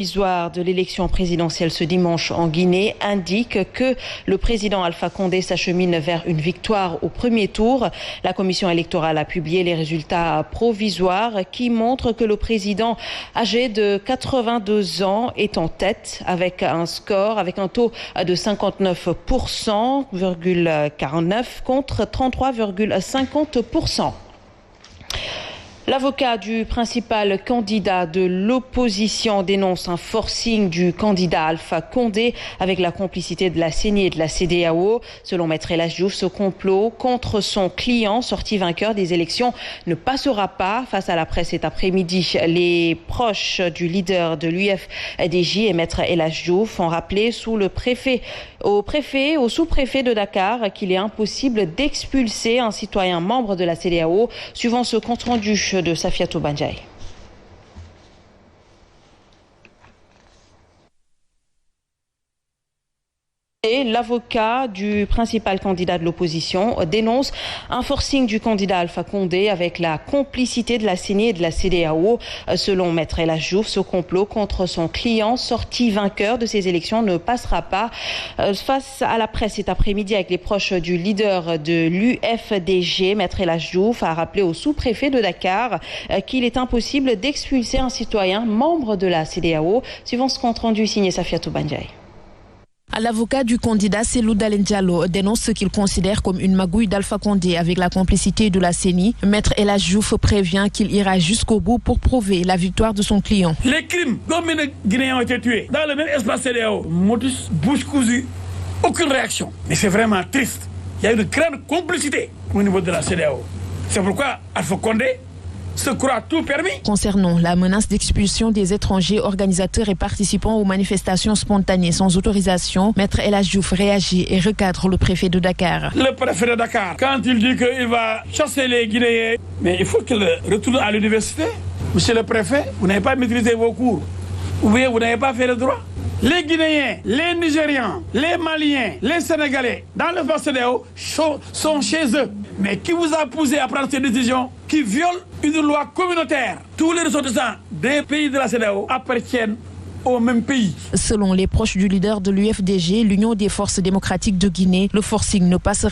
Provisoire de l'élection présidentielle ce dimanche en Guinée indique que le président Alpha Condé s'achemine vers une victoire au premier tour. La commission électorale a publié les résultats provisoires qui montrent que le président âgé de 82 ans est en tête avec un taux de 59,49% contre 33,50%. L'avocat du principal candidat de l'opposition dénonce un forcing du candidat Alpha Condé avec la complicité de la CENI et de la CEDEAO. Selon Maître El Hadji Diouf, ce complot contre son client sorti vainqueur des élections ne passera pas. Face à la presse cet après-midi, les proches du leader de l'UFDJ et Maître El Hadji Diouf ont rappelé au sous-préfet de Dakar qu'il est impossible d'expulser un citoyen membre de la CEDEAO, suivant ce compte-rendu de Safiatou Bandiaï. Et l'avocat du principal candidat de l'opposition dénonce un forcing du candidat Alpha Condé avec la complicité de la CENI et de la CEDEAO. Selon Maître El Hadji Diouf, ce complot contre son client sorti vainqueur de ces élections ne passera pas. Face à la presse cet après-midi avec les proches du leader de l'UFDG, Maître El Hadji Diouf a rappelé au sous-préfet de Dakar qu'il est impossible d'expulser un citoyen membre de la CEDEAO. Suivant ce compte rendu signé Safiatou Bandiaï. L'avocat du candidat Cellou Dalein Diallo dénonce ce qu'il considère comme une magouille d'Alpha Condé avec la complicité de la CENI. Maître El Hadji Diouf prévient qu'il ira jusqu'au bout pour prouver la victoire de son client. Les crimes, combien de Guinéens ont été tués dans le même espace CEDEAO? Modus, bouche cousue, aucune réaction. Mais c'est vraiment triste. Il y a une grande complicité au niveau de la CEDEAO. C'est pourquoi Alpha Condé se croit tout permis. Concernant la menace d'expulsion des étrangers organisateurs et participants aux manifestations spontanées sans autorisation, Maître El Hadji Diouf réagit et recadre le préfet de Dakar. Le préfet de Dakar, quand il dit qu'il va chasser les Guinéens, mais il faut qu'il retourne à l'université. Monsieur le préfet, vous n'avez pas maîtrisé vos cours, ou bien vous n'avez pas fait le droit. Les Guinéens, les Nigérians, les Maliens, les Sénégalais, dans le CEDEAO, sont chez eux. Mais qui vous a poussé à prendre ces décisions qui violent une loi communautaire? Tous les ressortissants des pays de la CEDEAO appartiennent au même pays. Selon les proches du leader de l'UFDG, l'Union des forces démocratiques de Guinée, le forcing ne passera